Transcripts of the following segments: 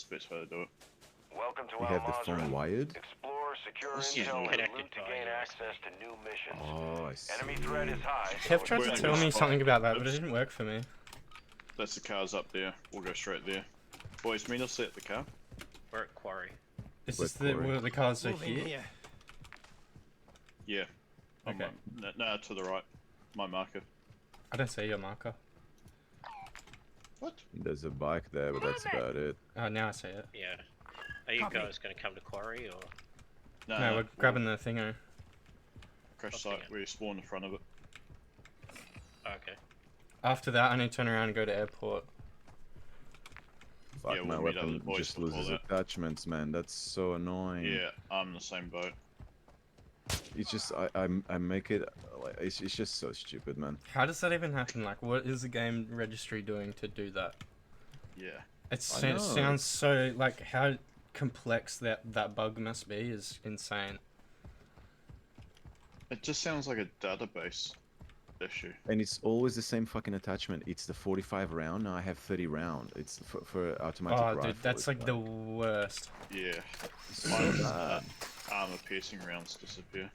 the best way to do it. Welcome to You have the phone wired? Explore, secure This is intel, and connected loot to by gain USB. access to new missions. Oh, I see. Enemy threat is high. Kev tried to Where tell is me it? something about that, but it didn't work for me. That's the cars up there. We'll go straight there. Boys, meet us at the car. We're at Quarry. Is Wait this the, for it. where the cars are here? Yeah. Okay. No, to the right. My marker. I don't see your marker. What? There's a bike there, but that's about it. Oh, now I see it. Yeah. Are you guys going to come to Quarry or? No, we're grabbing the thingo. Crash site. We spawn in front of it. Okay. After that, I need to turn around and go to airport. Fuck, Yeah, my we'll meet up weapon with the boys just before loses that. attachments, man. That's so annoying. Yeah, I'm in the same boat. It's just, I make it, like, it's just so stupid, man. How does that even happen? Like, what is the game registry doing to do that? Yeah. It I know. sounds so, like, how complex that bug must be is insane. It just sounds like a database issue. And it's always the same fucking attachment. It's the 45 round. Now I have 30 round. It's for automatic Oh, rifle. dude, that's It's like the worst. Yeah. so Mine's, bad. armor piercing rounds disappear.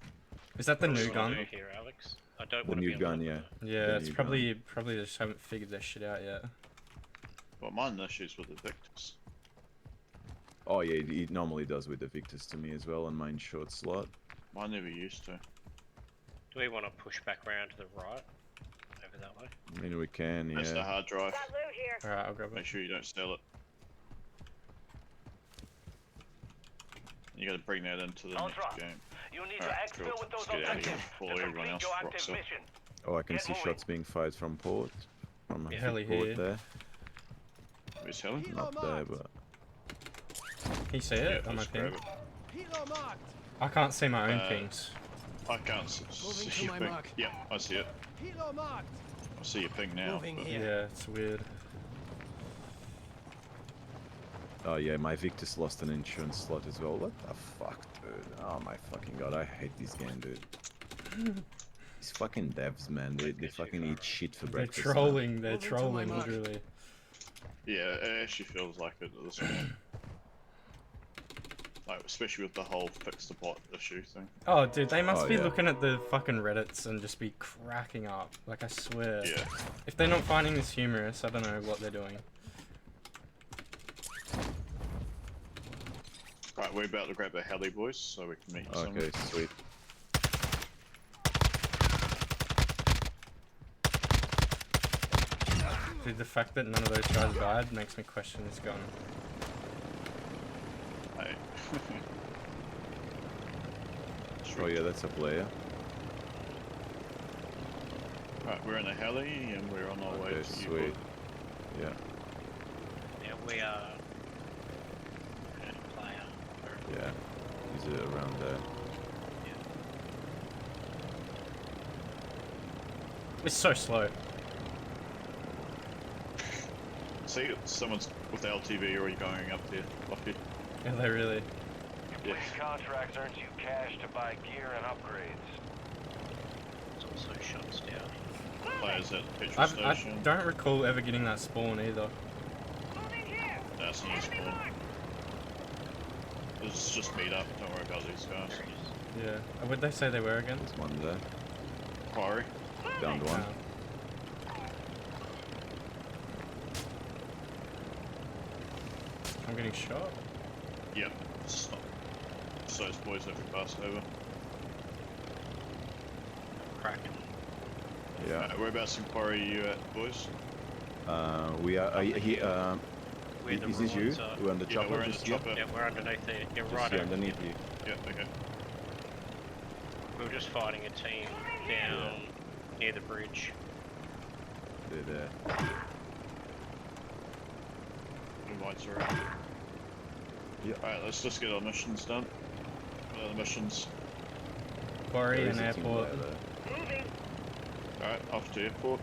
Is that the What new do you wanna gun? do here, Alex? I don't The want to new be gun, on yeah. Yeah, The it's new probably they just haven't figured their shit out yet. Well, mine issues with the Victus. Oh yeah, it normally does with the Victus to me as well on mine short slot. Mine never used to. Do we want to push back round to the right? Over that way? I mean, we can, That's the yeah. hard drive. Got loot here. Alright, I'll grab Make it. sure you don't steal it. You gotta bring that into the Ultra. next game. You need Alright, to cool. exfil with those Let's get out of here objectives before to everyone complete else your rocks active up. mission. Oh, I can Get see moving. shots being fired from port. From Yeah. Heli port here. there. Where's Helen? Not there, but... Can you see Yeah, it on my let's grab ping? it. I can't see my own Uh, pings. I can't see your ping. Yeah, I see it. I see your ping now. but- Yeah, it's weird. Oh yeah, my Victus lost an insurance slot as well. What the fuck, dude? Oh my fucking god, I hate this game, dude. These fucking devs, man, they fucking eat shit for They're breakfast. man. trolling, they're trolling, literally. Yeah, it actually feels like it at this point. Like, especially with the whole fix the bot issue thing. Oh, dude, they must Oh, be yeah. looking at the fucking Reddits and just be cracking up. Like, I swear. Yeah. If they're not finding this humorous, I don't know what they're doing. Right, we're about to grab a heli, boys, so we can meet you somewhere. Okay, sweet. Dude, the fact that none of those guys died makes me question this gun. Hey. Oh yeah, that's a player. Right, we're in a heli and we're on our way Okay, to you. sweet. Yeah, Yeah, we are. Player. yeah. Is it around there? It's so slow. See, someone's with the LTV already going up there. Lucky. Yeah, they really. Yeah. Completing contracts earns you cash to buy gear and upgrades. There's also shots down. Players at petrol I station. don't recall ever getting that spawn either. Moving here. That's not Enemy spawn. marked. Let's just meet up. Don't worry about these guys. There it is. Yeah. What'd they say they were again? There's one there. Quarry. Downed one. I'm getting shot. Yep. Stop. So those boys that we passed over. Cracking. Yeah. Whereabouts in Quarry are you at, boys? We are. Where the Is this you? ruins are. We're on the Yeah, chopper. we're in the Just here? chopper. Yeah, we're underneath there. Yeah, Just right here over. underneath you. Yep, okay. We were just fighting a team down near the bridge. They're there. The lights are out. Yeah. Alright, let's just get our missions done. What are the missions? Quarry There and is a team airport. player there. Moving. Alright, off to airport.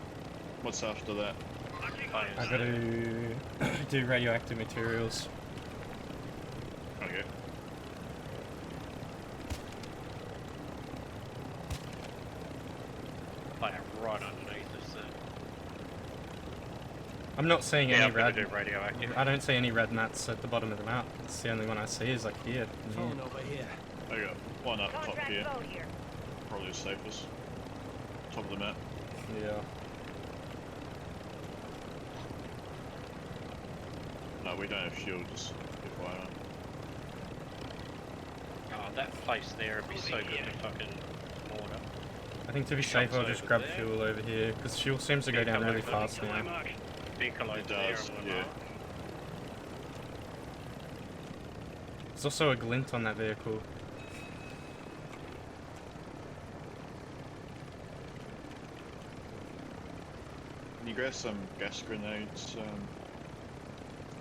What's after that? I gotta do radioactive materials. Okay. Player right underneath us there. I'm not seeing Yeah, any I'm gonna red. do radioactive. I don't see any red mats at the bottom of the map. It's the only one I see is like here. Phone over here. I got one up top Contract here. boat here. Probably the safest. Top of the map. Yeah. No, we don't have shield, just FYI. Oh, that place there would be so good to fucking mortar. I think to be Shots safe, I'll just over grab there. fuel over here because fuel seems to go down really fast now. Vehicle over It there does, on the yeah. mark. There's also a glint on that vehicle. Can you grab some gas grenades,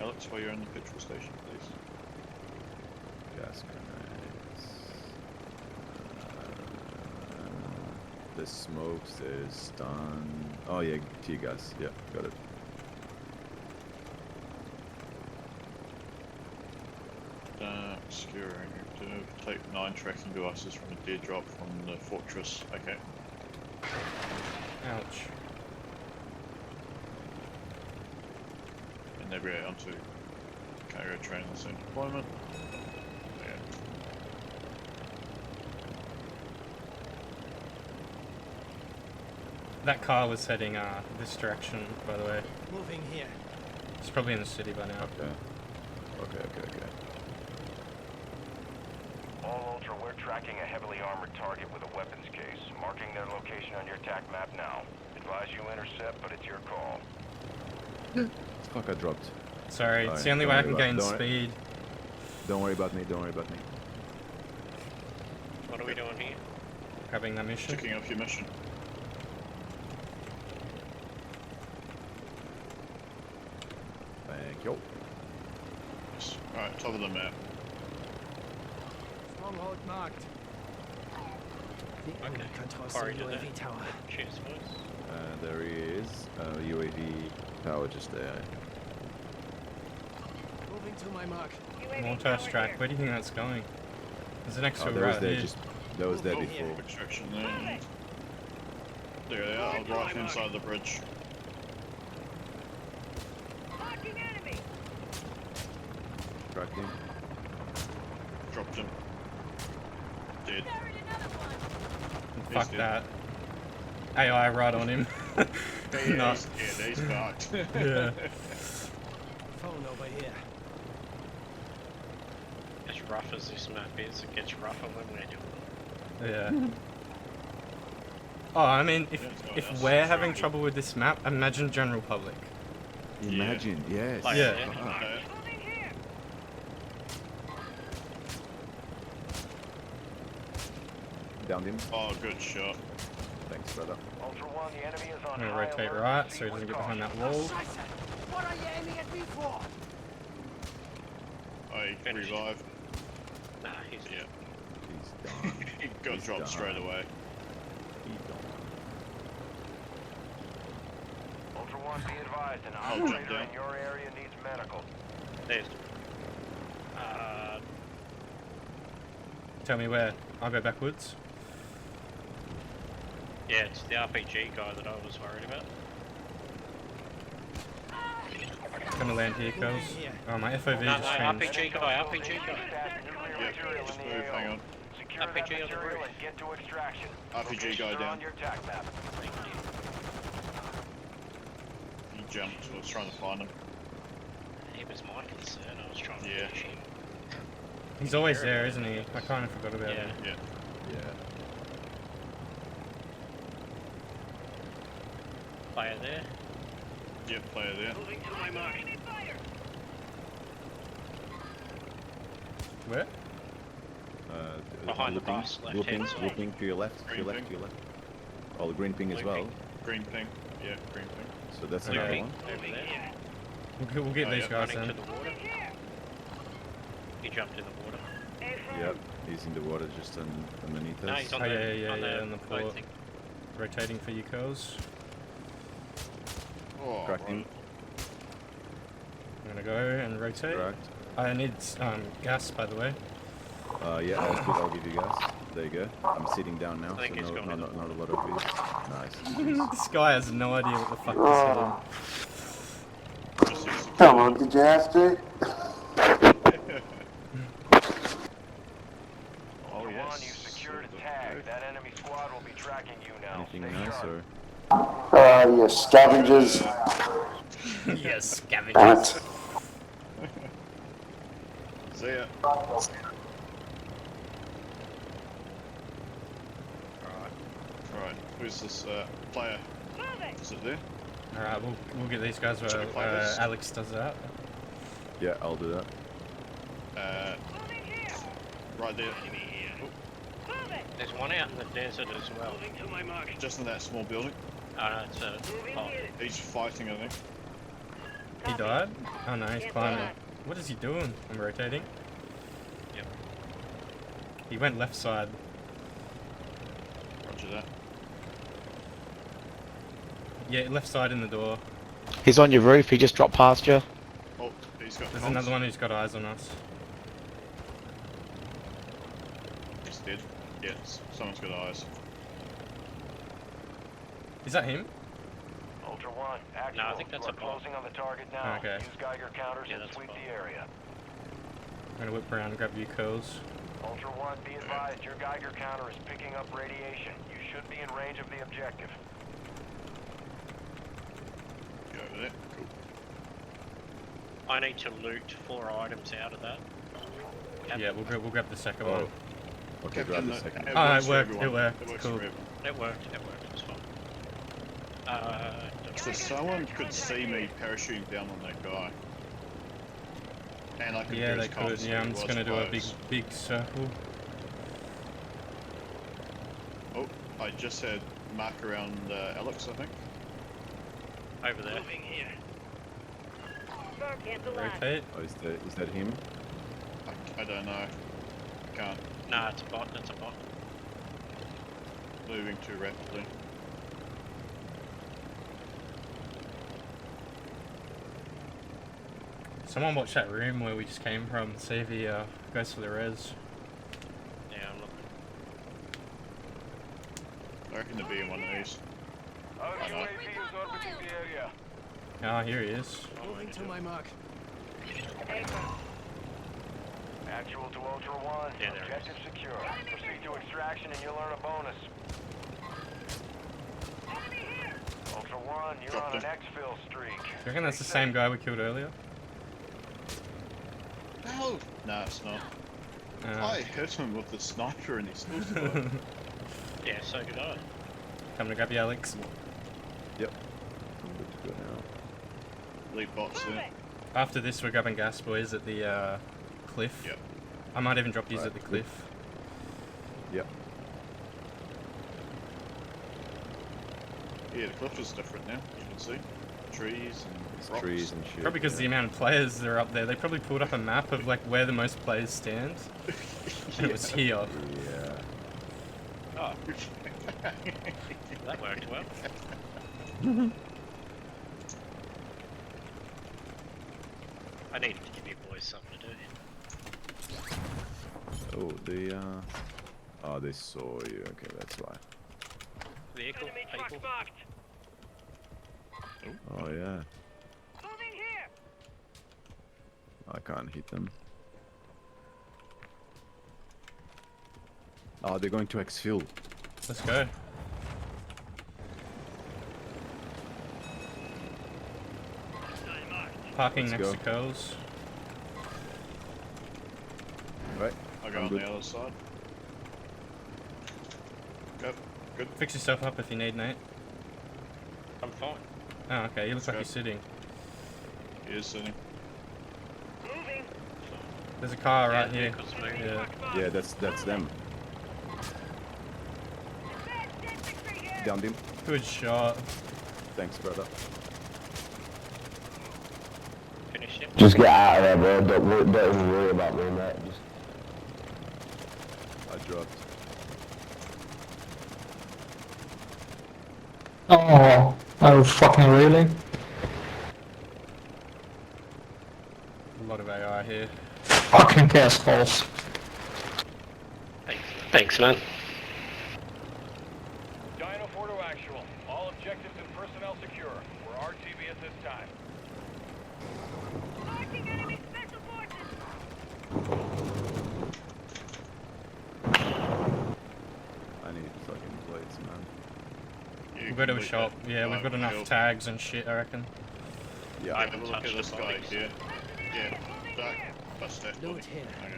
Alex, while you're in the petrol station, please? Gas grenades. There's smokes, there's stun. Oh yeah, tear gas. Yeah, got it. Obscuring active. Take 9 tracking devices from the dead drop from the fortress. Okay. Ouch. And navigate onto cargo train in the same deployment. Yeah. That car was heading this direction, by the way. Moving here. It's probably in the city by now. Okay. Okay. All Ultra, we're tracking a heavily armored target with a weapons case. Marking their location on your TAC map now. Advise you intercept, but it's your call. Fuck, I dropped. Sorry, it's Alright, the only don't way I worry can about- gain don't worry- speed. Don't worry about me. Don't worry about me. What are we doing here? Grabbing that mission. Checking off your mission. Thank you. Yes. Alright, top of the map. Stronghold marked. The enemy Okay. controls Corey the did UAV that. tower. Cheers, boys. There he is. UAV tower just there. Moving to my mark. Mortar strike. Where do you think that's going? There's an extra That was right there here. just. That was there Oh, before. extraction there. There they are, right hand side of the bridge. Marking enemy. Cracked him. Dropped him. Dead. Fuck dead. that. AI right on him. Yeah, No. he's fucked. Yeah. Phone over here. As rough as this map is, it gets rougher when we're doing it. Yeah. Oh, I mean, Yeah, it's got if us. we're having trouble with this map, imagine general public. Imagine, yes. Like, Yeah. Fuck. Okay. Moving here. Downed him. Oh, good shot. Thanks, brother. Ultra One, the enemy is on I'm gonna high rotate alert. right Proceed so he doesn't with get behind that caution. wall. Scheiße. What are you aiming at me for? I Finished. revived. Nah, he's Yeah. He's done. He got He's dropped done. straight away. He's done. Ultra One, be advised, an I'll jump operator down. in your area needs medical. There's. Tell me where. I'll go backwards. Yeah, it's the RPG guy that I was worried about. Gonna land here, Coles. Oh, my FOV No, just no, changed. RPG guy, RPG guy. Yep, just move, hang on. Secure that RPG on the material roof. and get to extraction. RPG guy Locations are down. on your TAC map. Thank you. He jumped, I was trying to find him. He was my concern, I was trying to Yeah. finish him. He's always there, isn't he? I kind of forgot about Yeah. him. Yeah. Yeah. Player there. Yep, player there. Moving to my mark. Where? Behind the looping, bus, left looping, hand side. looping to your left, to your Green left, to ping. your left. Oh, the green ping as well. Looping. Green ping. Yeah, green ping. So that's Okay. another Looping one. over there. We'll get Oh, these yeah, guys Running then. to the water. He jumped in the water. Yep, he's in the water just underneath No, us. he's on Oh, the, yeah, on the boat port. thing. Rotating for you, Coles. Oh, Cracked him. right. I'm gonna go and rotate. Correct. I need gas, by the way. Yeah, I'll give you guys. There you go. I'm sitting down now, I think so he's no, going not, in not, the not a lot of it. Nice. This guy has no idea what the fuck this Come on, did you have to? Oh Ultra yes. One, you've secured a tag. That enemy squad will be tracking you now. Anything Stay nice sharp. or? You scavengers. Yes, Damn scavengers. it. See ya. Alright. Alright, who's this player? Is it there? Alright, we'll get these guys Should we while play this? Alex does that. Yeah, I'll do that. Right there. There's one out in the desert as well. Just in that small building. Oh no, it's a... Oh, He's fighting, I think. He died? Oh no, he's climbing. What is he doing? I'm rotating. Yep. He went left side. Roger that. Yeah, left side in the door. He's on your roof, he just dropped past you. Oh, he's got There's comms. another one who's got eyes on us. He's dead. Yes, someone's got eyes. Is that him? Ultra One, actual. No, I think that's you are a bot. closing on the target now. Okay. Use Geiger counters Yeah, and that's a sweep bot. the area. I'm gonna whip around and grab you curls. Ultra One, be advised your Geiger counter is picking up radiation. You should be in range of the objective. Go over there. Cool. I need to loot 4 items out of that. Yeah, we'll grab the second Oh. one. Okay, grab the second. it Oh, works it for worked, everyone. it worked, It works cool. for everyone. It worked, it was fine. So someone could see me parachuting down on that guy. And I could Yeah, hear they his comms, could. so Yeah, he I'm just was gonna do a close. big circle. Oh, I just had mark around Alex, I think. Over there. Rotate. Oh, is that him? I don't know. Can't. Nah, it's a bot, it's a bot. Moving too rapidly. Someone watch that room where we just came from. See if he goes for the res. Yeah, I'm looking. I reckon to be in one of these. Our know. UAV is orbiting the area. Ah, here he is. Moving to my mark. Actual to Ultra One. Yeah, there it Objective secure. Proceed to extraction and you'll earn a bonus. Ultra One, you're Dropped on an him. exfil streak. Do you reckon that's the same guy we killed earlier? No! No, it's not. I hit him with the sniper and he still survived. Yeah, so did I. Coming to grab you, Alex. Yep. I'm good to go now. Lead bots there. After this, we're grabbing gas, boys, at the cliff. Yep. I might even drop these Right, at the good. cliff. Yep. Yeah, the cliff is different now, you can see. Trees and There's rocks. trees and shit. Probably because the amount of players that are up there. They probably pulled up a map of like where the most players stand. And it was here. Yeah. Oh, that worked well. I needed to give you boys something to do. Oh, oh, they saw you. Okay, that's why. Vehicle, people. Oh yeah. I can't hit them. Oh, they're going to exfil. Let's go. Parking Let's next go. to Curls. Right. I'll go I'm on good. the other side. Go. Good. Fix yourself up if you need, Nate. I'm fine. Oh, okay. You look like Go. you're sitting. He is sitting. There's a car right Yeah, here. vehicle's moving. Yeah. Yeah, that's them. Downed him. Good shot. Thanks, brother. Finished him. Just get out of there, bro. Don't even worry about me, mate. Just... I dropped. Oh, fucking really? A lot of AI here. Fucking assholes. Thanks, man. Dino 4 to actual. All objectives and personnel secure. We're RTV at this time. go to a look shop. at- Yeah, we've got enough shop. tags and shit, I reckon. Yeah. I Have a haven't look at touched this the guy bodies. here. Yeah, touch that body. Loot here. Okay.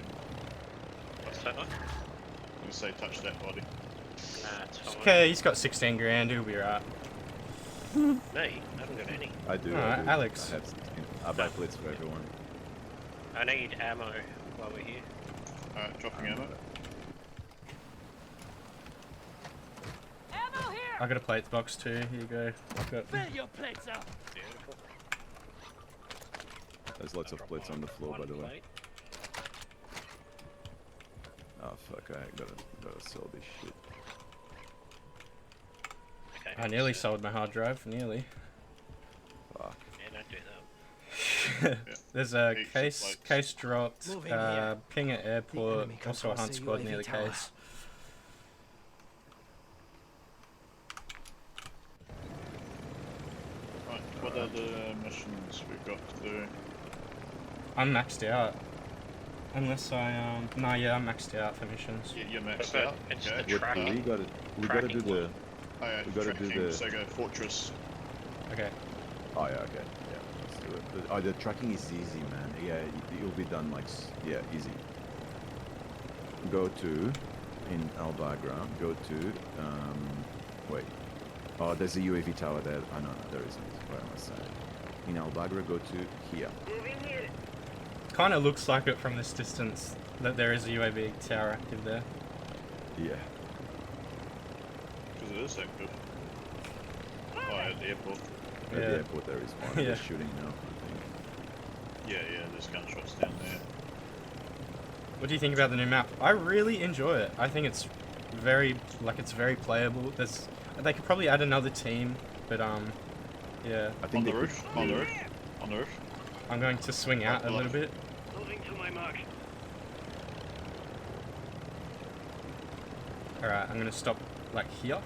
What's that like? I'm gonna say touch that body. Nah, it's fine. Okay, he's got 16 grand, he'll be right. Me? I haven't got any. I do. Alright, I do. Alex. I have 16. I buy plates for everyone. I need ammo while we're here. Alright, dropping ammo. Ammo here! I got a plates box too, here you go. I've got... Fill your plates up! Beautiful. There's lots of Drop plates on the floor, by one the way. plate. Oh fuck! I gotta sell this shit. Okay, I nearly so- sold my hard drive, nearly. Fuck. Yeah, don't do that. There's a Heaps of case plates. case dropped, Move in here. ping at airport, enemy can also a cross hunt the squad UAV near the tower. case. Right, what are the missions we've got to do? I'm maxed out. Unless I no, yeah, I'm maxed out for missions. Yeah, you're maxed But out. it's Okay. the What we tracking. gotta do Tracking the. Oh, yeah, we gotta do tracking, the- so go fortress. Okay. Oh yeah, okay, yeah, let's do it. Oh, the tracking is easy, man. Yeah, you'll be done like yeah, easy. Go to in Albagra. Go to wait. Oh, there's a UAV tower there. Oh no, there isn't. Where am I saying? In Albagra, go to here. Kind of looks like it from this distance that there is a UAV tower active there. Yeah. Because it is active. Oh, at the airport. At Yeah. the airport there is one. Yeah. They're shooting now, I think. Yeah, there's gunshots down there. What do you think about the new map? I really enjoy it. I think it's very it's very playable. They could probably add another team, but yeah. I On think the they roof, could on the do- roof, on the roof. I'm going to swing out a little bit. Moving to my mark. Alright, I'm gonna stop like here.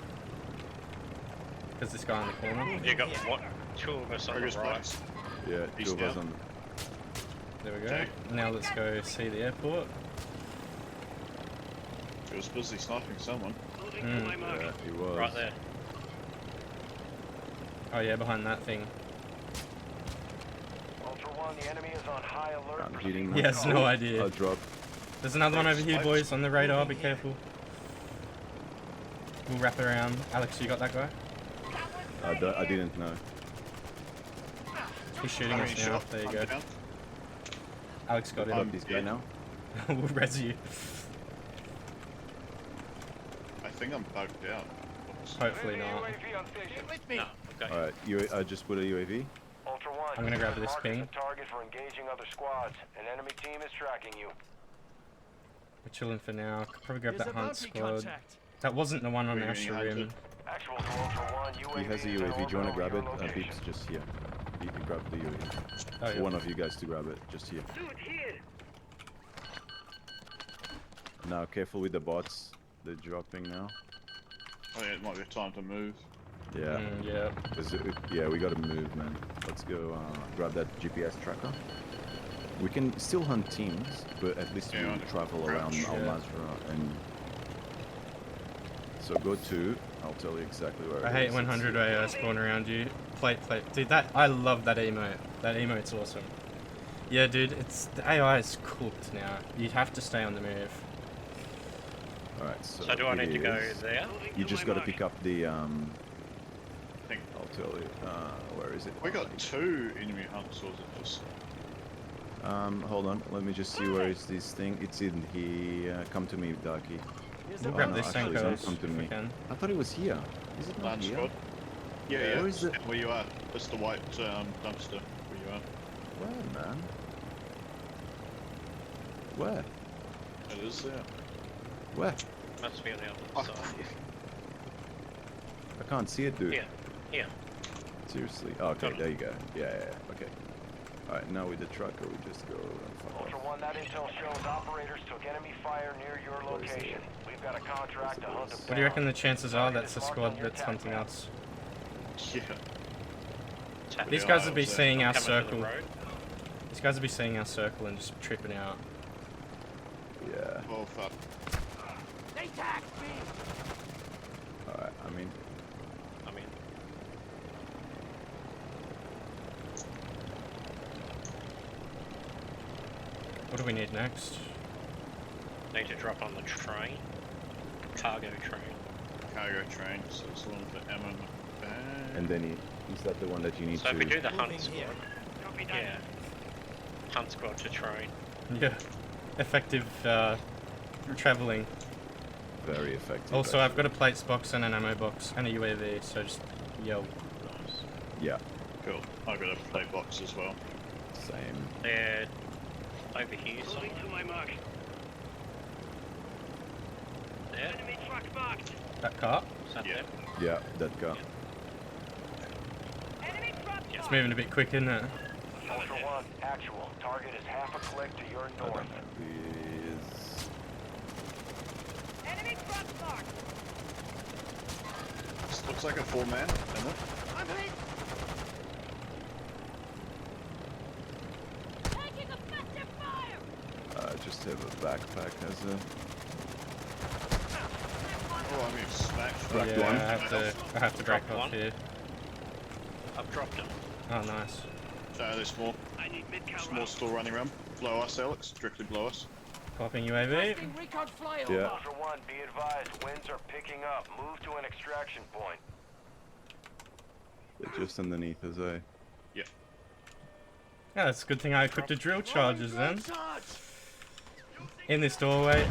Because this guy in the corner. You got what? Two of us on the Progress right. place. Yeah, East two of us down. on. There we go. Okay. Now let's go see the airport. He was busy sniping someone. Moving Mm. to my mark. Yeah, he was. Right there. Oh yeah, behind that thing. Ultra One, the enemy is on high alert. I'm Proceed hitting. with He has no I idea. dropped. There's another one over here, Spikes. boys, on the radar. Be careful. We'll wrap it around. Alex, you got that guy? I didn't know. He's shooting How us many now. shot? There you I'm go. down. Alex got Got him. this guy yeah. now. We'll res you. I think I'm bugged out. Oops. Hopefully not. UAV on station. With me. No, okay. All right, I just put a UAV. Ultra One, I'm gonna grab this mark is ping. the target for engaging other squads. An enemy team is tracking you. We're chilling for now. Could probably grab There's that a hunt bounty squad. contract. That wasn't the one on Were you Asher getting Rim. hunted? Actual to Ultra One, UAV He has a is in UAV. Do you want to orbit grab over it? your location. Bips, just here. You can grab the UAV. Oh, yeah. One of you guys to grab it, just here. Now, careful with the bots. They're dropping now. Oh yeah, it might be time to move. Yeah. Yeah. Yeah, we gotta move, man. Let's go grab that GPS tracker. We can still hunt teams, but at least Yeah, we on the travel around crouch. Al Yeah. Mazrah and. So go to. I'll tell you exactly where. I it hate is. when 100 AI spawn around you. Plate. Dude, I love that emote. That emote's awesome. Yeah, dude, the AI is cooked now. You'd have to stay on the move. All right. So, So do I it need to go is- there? You just gotta pick up the think I'll tell you. Where is it? we got 2 enemy hunts, or is it just? Hold on. Let me just see where is this thing. It's in here. Come to me, Darky. Here's We'll a grab no, this actually, Senko don't come to if we me. can. I thought it was here. Is it not Land here? squad? Yeah, Yeah, yeah. where is it? Where you are. It's the white dumpster where you are. Where, man? Where? It is there. Where? Must be on the Oh, other side. I can't see it, dude. Here. Here. Seriously. Oh, okay, Got it. there you go. Yeah. Okay. Alright, now with the trucker, we just go and fuck Ultra off. One, that intel shows operators took enemy fire near your Where is it? location. We've got a contract to hunt them What do you reckon down. the chances are Target that's is a marked squad on your that's attack hunting map. us? Yeah. Tap These me guys on. would be was there. seeing our Coming to the circle. road. These guys would be seeing our circle and just tripping out. Yeah. Oh fuck. They tagged me. Alright, I mean, What do we need next? Need to drop on the train. Cargo train. Cargo train, so it's the one for Emma in the bag. And then is that the one that you need So to... if we do the hunt Moving squad, here. Copy that. yeah. Hunt squad to train. Yeah. Effective traveling. Very effective. Also, I've got a plates box and an ammo box and a UAV, so just yo. Nice. Yeah, Cool. I've got a plate box as well. same. They're over here Moving somewhere. to my mark. There. Enemy truck marked. That car. Is that Yeah. them? Yeah, that car. Enemy truck It's moving a bit quick, isn't it? Ultra One, actual. Target is half a click to your I north. don't know. Is... Enemy truck marked. This looks like a 4-man, isn't it? I'm hit. Taking effective fire! just have a backpack as a... Oh, I'm getting smacked. Cracked Yeah, one. I have to break Drop off one. here. I've dropped them. Oh, nice. There's more. I need mid-cal There's more rounds. still running around. Below us, Alex. Directly below us. Popping UAV. Requesting recon flyover. Yeah. Ultra One, be advised, winds are picking up. Move to an extraction point. They're just underneath as a... Yeah, it's a good thing I equipped the drill charges then. Charge. In this doorway.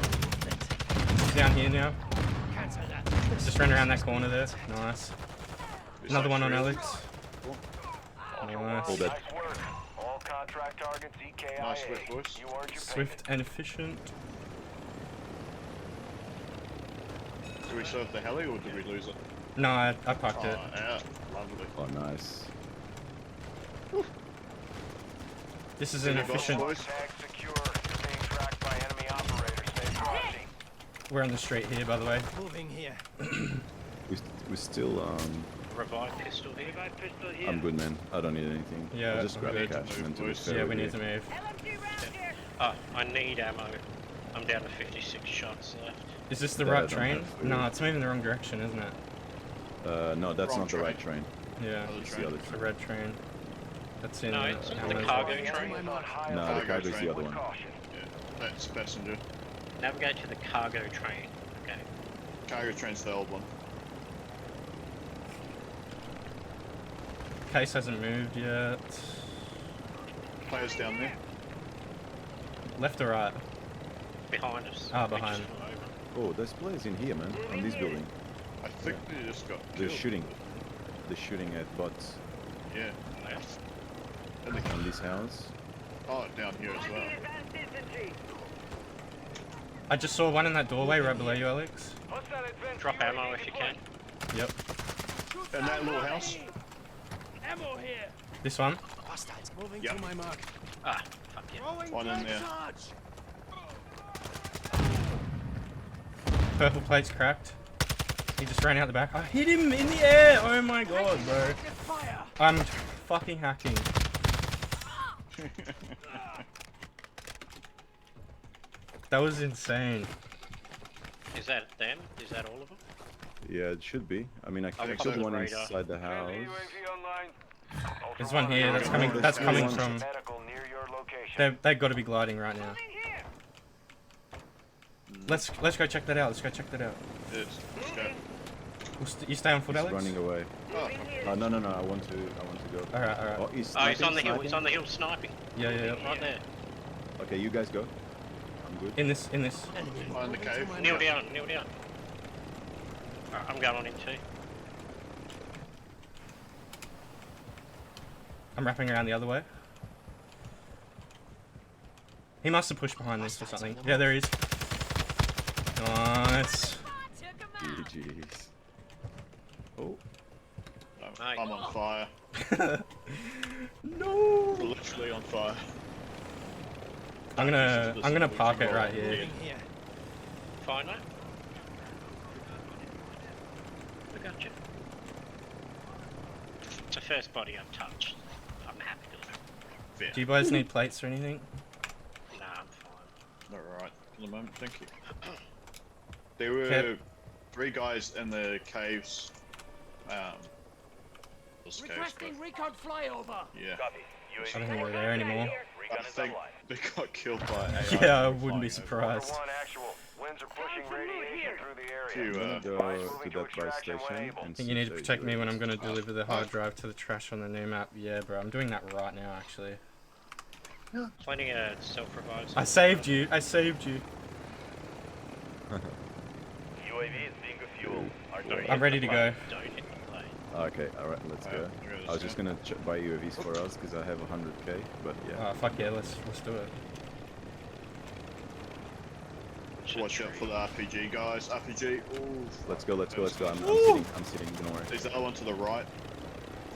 Down here now. Cancel that. Just ran around that corner there. Nice. Another one on Alex. Ultra Nice. One, Hold nice work. All contract targets EKIA. Nice work, boys. You earned your Swift and efficient. Do we serve the heli or did we lose it? No, I parked Oh, it. yeah. Lovely. Oh, nice. This is an Any boss efficient. boys? Tag secure. You're being tracked by enemy operators. Stay crossing. We're on the street here, by the way. Moving here. We still, Revive pistol here. Revive pistol here. I'm good, man. I don't need anything. Yeah, I'll just I'm grab good. cash and then to be Boys. fair Yeah, we with need you. to move. LMG round here! Oh, I need ammo. I'm down to 56 shots left. Is this the Yeah, I right don't train? have food. No, it's moving the wrong direction, isn't it? No, that's Wrong not the right train. Yeah, Other It's train. the other it's the train. red train. That's in No, it's the Alma's. cargo Enemy train. on high No, the alert. cargo's the train. other With one. caution. Yeah. That's passenger. Navigate to the cargo train. Okay. Cargo train's the old one. Case hasn't moved yet. Players down there. Left or right? Behind us. Ah, We just behind. flew over. Oh, there's players in here, man. On this building. I think they just got They're killed. shooting. They're shooting at bots Yeah. Left. on this house. Oh, down here as well. I just saw one in that doorway right below you, Alex. Drop ammo if you can. Yep. In that little house. Ammo here. This one. Hostiles moving Yep. to my mark. Ah, fuck yeah. Throwing One in black there. charge. Purple plate's cracked. He just ran out the back. I hit him in the air! Oh my god, bro. Effective fire. I'm fucking hacking. That was insane. Is that them? Is that all of them? Yeah, it should be. I mean, I think killed so. one Radar. inside the house. There's one here that's Okay. coming. Oh, That's there's coming one. from. Medical near your location. They've got to be gliding right now. Let's go check that out. Let's go check that out. Yes. Let's go. You stay on foot, He's Alex. running away. Oh, No. I want to go. All right, all right. Oh, he's Oh, he's sniping, on the hill. sniping. He's on the hill sniping. Yeah, yeah, yeah. Right there. Okay, you guys go. I'm good. In this. Enemy behind the moving to cave. my Kneel mark. down. Kneel down. Alright, I'm going on in too. I'm wrapping around the other way. He must have pushed behind this or something. Yeah, there he is. Nice. Took him out! GG's. Oh, Mate. I'm on fire. No. Literally on fire. I'm gonna park it right here. Moving here. Fine, mate. Look at you. It's the first body I've touched. I'm happy to know. Do you guys need plates or anything? Nah, I'm fine. Alright, for the moment, thank you. There were Okay. 3 guys in the caves. Those caves, Requesting but recon flyover. yeah. Copy. I don't think we're there anymore. I think They got killed by AI. Yeah, I wouldn't be flying surprised. Ultra One actual. Winds are pushing radiation through the area. Phew, I'm gonna go to that buy station and I think see you need if to they protect do me it. when I'm gonna deliver the hard drive to the trash on the new map. Yeah, bro, I'm doing that right now, actually. Plenty of self-revives. I saved you. I saved you. UAV is being fuel. Don't hit I'm ready the to plane. go. Don't hit the plane. Okay, alright, let's go. I was just gonna buy UAVs for us because I have 100k, but yeah. Fuck yeah, let's do it. Watch out for the RPG, guys. RPG. Ooh. Let's go. I'm sitting, don't worry. There's that one to the right.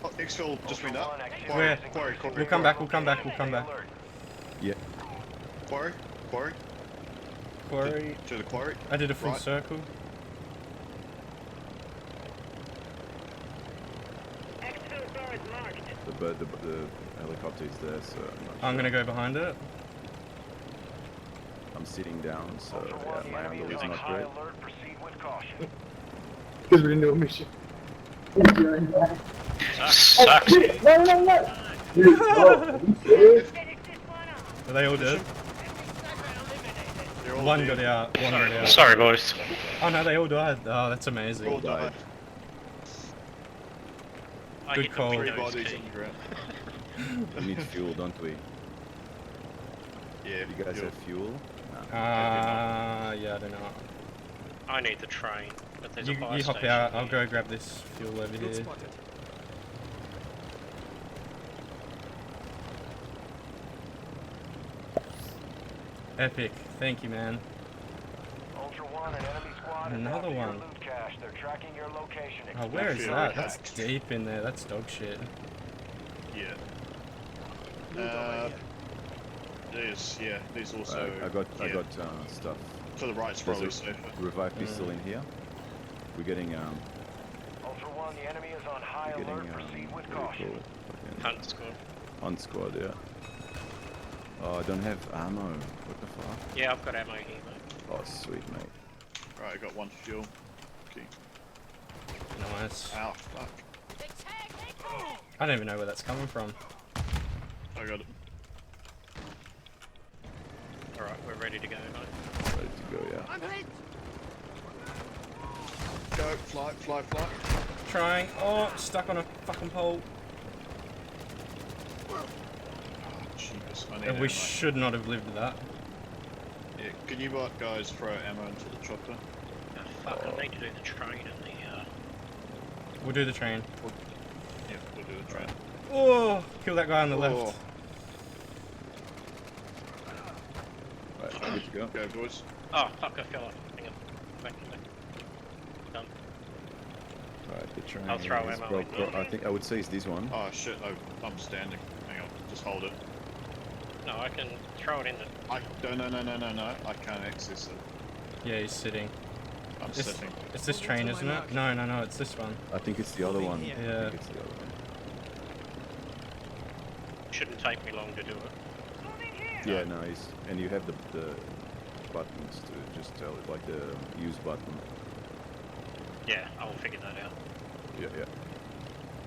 Oh, exfil just went up. Where? Quarry. We'll come back. Yeah. Quarry. Quarry. To the quarry. I did a full Right. circle. The helicopter is there, so I'm gonna go behind it. I'm sitting down, so yeah, my angle is not great. Because we didn't do a mission. Sucks. Are they all dead? They're all One dead. got out. One got out. Sorry, boys. Oh no, they all died. Oh, that's All amazing. died. I Good hit the call. 3 Windows bodies key. on the ground. We need fuel, don't we? Yeah. You guys have fuel? Yeah, I don't know. I need the train, but there's a buy You hop station out. I'll here. go grab this fuel over here. Epic. Thank you, man. Ultra One, an enemy squad is Another after your one. loot cache. They're tracking your location. Oh, where is feel that? like That's hacked. deep in there. That's dog shit. Yeah. These also. I got stuff. To the right's There's probably a safer. revive pistol in here. We're getting Ultra One, the enemy is on high we're alert. getting Proceed with what do you caution. call it? Fucking Hunt squad. hunt squad, yeah. Oh, I don't have ammo. What the fuck? Yeah, I've got ammo here, mate. Oh, sweet mate. Right, I got one fuel. Okay. Nice. Ow, fuck. I don't even know where that's coming from. I got it. Alright, we're ready to go, mate. Ready to go, yeah. I'm hit. Go, fly. Trying. Oh, stuck on a fucking pole. Oh, Jesus, I need And ammo. we should not have lived that. Yeah, can you guys throw ammo into the chopper? Oh, fuck, I need to do the train and the, We'll do the train. Yeah, we'll do the train. Oh, kill that guy on the Oh. left. Right, good to go. Go, boys. Oh, fuck, I fell off. Hang on. Back. Done. Right, the train. I'll throw is ammo in. I think I would say it's this one. Oh shit, I'm standing. Hang on, just hold it. No, I can throw it in the... No, I can't access it. Yeah, he's sitting. I'm It's, sitting. it's this train, isn't it? No, it's this one. I think it's the other one. Yeah. I think it's the other one. Shouldn't take me long to do it. Yeah, nice. And you have the buttons to just tell it, like the use button. Yeah, I'll figure that out. Yeah.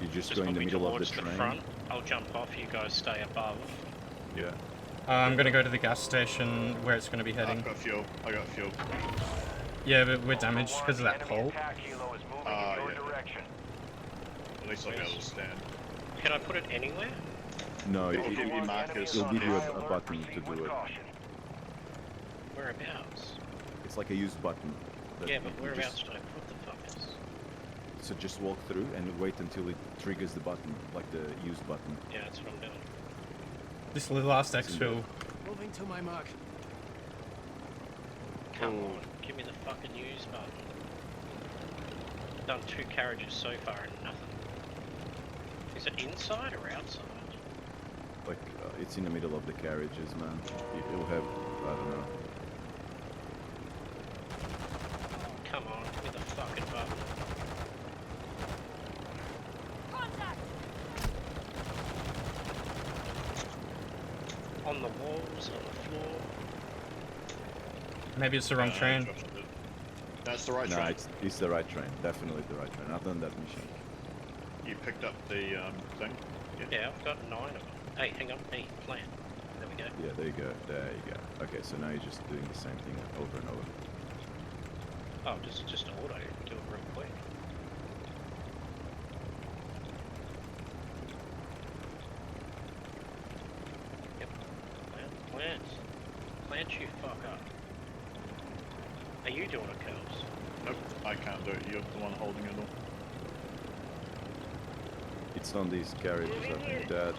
You just Just go in put the me middle of the towards the train. front. I'll jump off, you guys stay above. Yeah. I'm gonna go to the gas station where it's gonna be heading. I got fuel. Yeah, but we're damaged because of that Enemy pole. attack helo is moving in your yeah. direction. At least I'll be able to stand. Can I put it anywhere? No, It'll give you Ultra One, the markers. enemy is It'll on give you high a alert. button to Proceed do with it. caution. Whereabouts? it's like a use button. that Yeah, you- but you whereabouts just- do I put the fuckers? So just walk through and wait until it triggers the button, like the use button. Yeah, that's what I'm doing. This last exfil. Moving to my mark. Come on, give me the fucking use button. Done 2 carriages so far and nothing. Is it inside or outside? Like, it's in the middle of the carriages, man. It'll have, I don't know. Come on, give me the fucking button. On the walls, on the floor. Maybe it's the wrong train. That's the right No, train. it's the right train. Definitely the right train. I've done that mission. You picked up the thing. Yeah, I've got 9 of them. Hey, hang on, hey, plan. There we go. Yeah, there you go. There you go. Okay, so now you're just doing the same thing over and over. Oh, just auto. Do it real quick. Yep. Plant you fuck up. Are you doing it, Curls? Nope, I can't do it. You're the one holding it all. It's on these carriages, I think. That.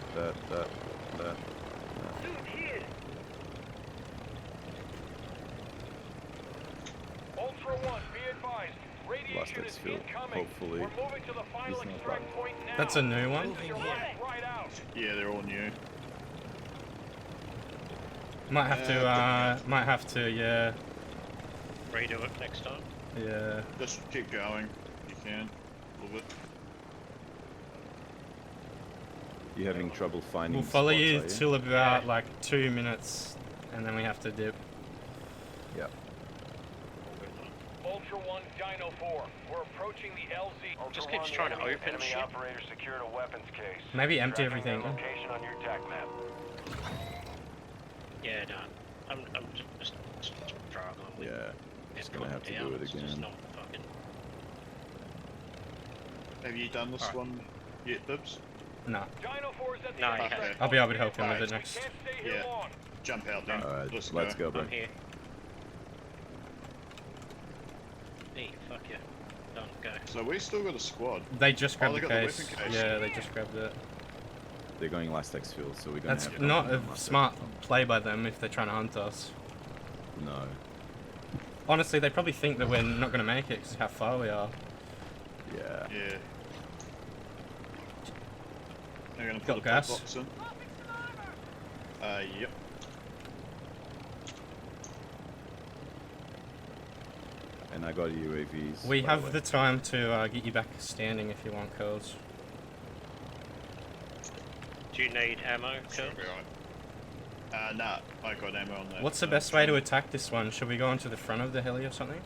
Ultra One, be advised. Last Radiation is exfil. incoming. Hopefully, We're moving to the final he's not extract bad. point now. That's a new one? This is your last ride out. Yeah, they're all new. Might have to, yeah. Redo it next time. Yeah. Just keep going. You can. A little bit. You're having trouble finding We'll follow spots, you are you? till about like 2 minutes, and then we have to dip. Yep. Ultra One, Dino 4. We're approaching the LZ. Just keeps trying to open enemy shit. operator secured a weapons case. Maybe empty Tracking their everything. location on your TAC map. Yeah, no. I'm just struggling with Yeah. it Just gonna going have to down. do it It's just again. not fucking. Have you done this Alright. one yet, Bips? No. Dino 4 is at the No, you extract can't. I'll be able to help him point. with it We next. can't stay here Yeah. long. Jump out then. Alright, Let's go, bro. I'm here. Hey, fuck yeah. Done, go. So we still got a squad. They just grabbed they the got the case. weapon case. Yeah, they just grabbed it. They're going last exfil, so we're gonna That's have not company a on last smart exfil. play by them if they're trying to hunt us. No. Honestly, they probably think that we're not going to make it because of how far we are. Yeah. Yeah. They're gonna Got put a gas? box in. Yep. And I got UAVs. We by have way. the time to get you back standing if you want, Curls. Do you need ammo, Should Curls? be alright. Nah, I got ammo on that. What's the best way to attack this one? Should we go onto the front of the heli or something?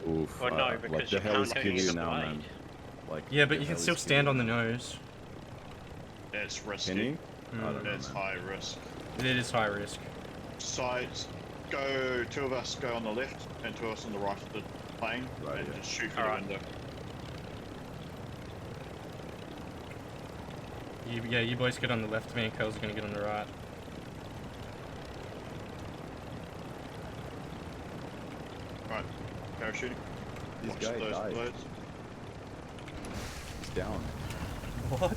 Oof. Well, no, like because the you hell is can't killing use you the now, blade. man. Like. Yeah, but the you can hell still is stand on killing the you. nose. That's risky. Can you? I don't know, That's man. high risk. It is high risk. Sides, go. Two of us go on the left, and two of us on the right of the plane, Right, and yeah. just shoot through Alright. the window. You boys get on the left, me and Curls are going to get on the right. Right, parachuting. This Watch guy those died. blades. He's down. What?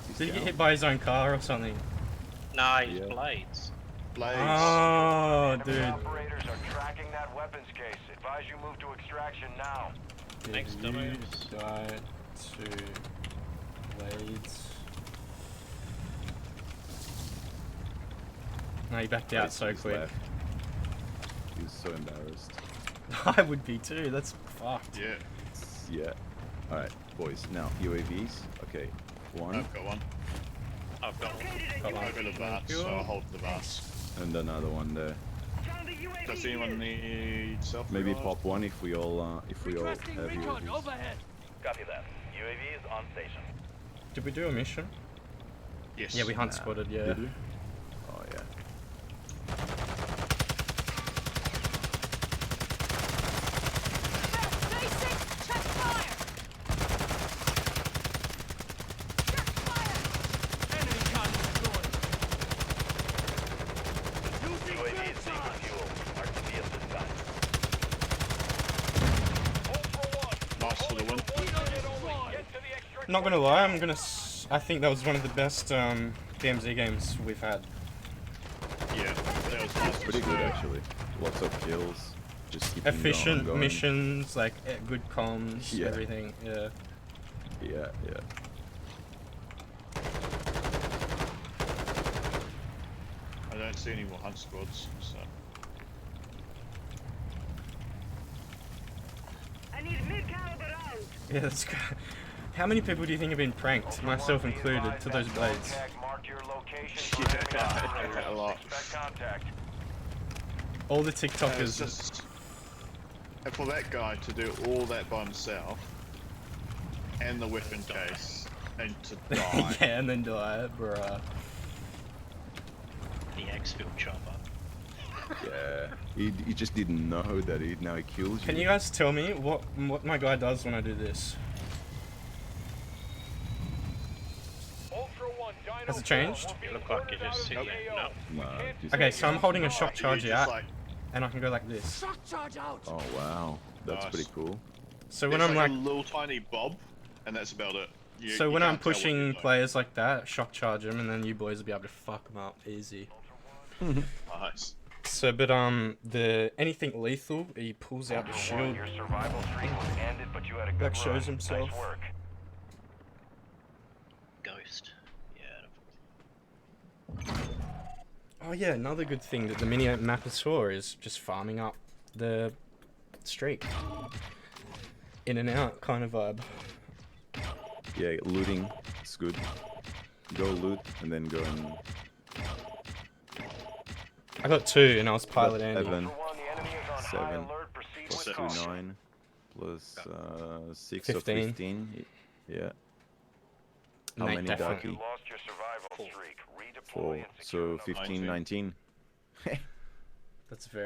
He's Did he get down. hit by his own car or something? Nah, he's Yeah. blades. Blades. Oh, Enemy dude. operators are tracking that weapons case. Advise you move to extraction now. Thanks, Did dumbass. you die to blades? No, he backed out Blades so to his quick. left. He was so embarrassed. I would be too, that's fucked. Yeah, Yeah. Alright, boys. Now, UAVs. Okay. One. I've got one. I've got one. Got one. I've got a VATS, so I'll hold the VATS. And another one there. Does anyone need self? Maybe pop one if we all have Requesting recon UAVs. overhead. Copy that. UAV is on station. Did we do a mission? Yes. Yeah, we hunt Nah. squatted, yeah. Did we? Oh yeah. Stay safe. Check fire. Check fire. Enemy contact deployed. Using UAV is good seeking time. fuel. RTV at this time. Ultra One. Nice for the win. Get to the extract Not gonna lie, I think that was one of the best DMZ games we've had. Yeah, that was nice. Pretty good actually. Lots of kills. Just keeping Efficient going. missions, like good comms, Yeah. everything, yeah. Yeah, yeah. I don't see any more hunt squads, so. I need mid-caliber rounds. Yeah, that's good. How many people do you think have been pranked, myself included, to those blades? Mark your location for enemy Yeah, operators. a lot. Expect contact. All the It's TikTokers. just, and for that guy to do all that by himself, and the weapon case, and to die. Yeah, and then die, bruh. the exfil chopper. Yeah. He just didn't know that now he kills you. Can you guys tell me what my guy does when I do this? Ultra One, Dino Has it 4, changed? we're You look being like you ordered just out sit of there. the No. AO. No, just Okay, so I'm holding a shock You charge just out, like, and I can go like this. Shock charge out. Oh wow, that's Nice. pretty cool. So when it's I'm like like, a little tiny bob, and that's about it. so when I'm can't tell what you're pushing doing. players like that, shock charge them, and then you boys will be able to fuck them up easy. Nice. So, but the anything lethal, he pulls out the Ultra One, shield. your survival streak was ended, but you had a good That shows run. himself. Nice work. Ghost. Yeah. Oh yeah, another good thing that the mini map has for is just farming up the streak. In and out kind of vibe. Yeah, looting, it's good. Go loot and then go and I got 2 and I was pilot Andy. 7, Ultra One, the enemy is on high 7 alert. Proceed plus with 2, caution. 9 plus 6 15. or 15. Yeah. How Nate, many definitely. You Darky? lost your survival 4. streak. Redeploy 4. and secure So those 15, 19. That's very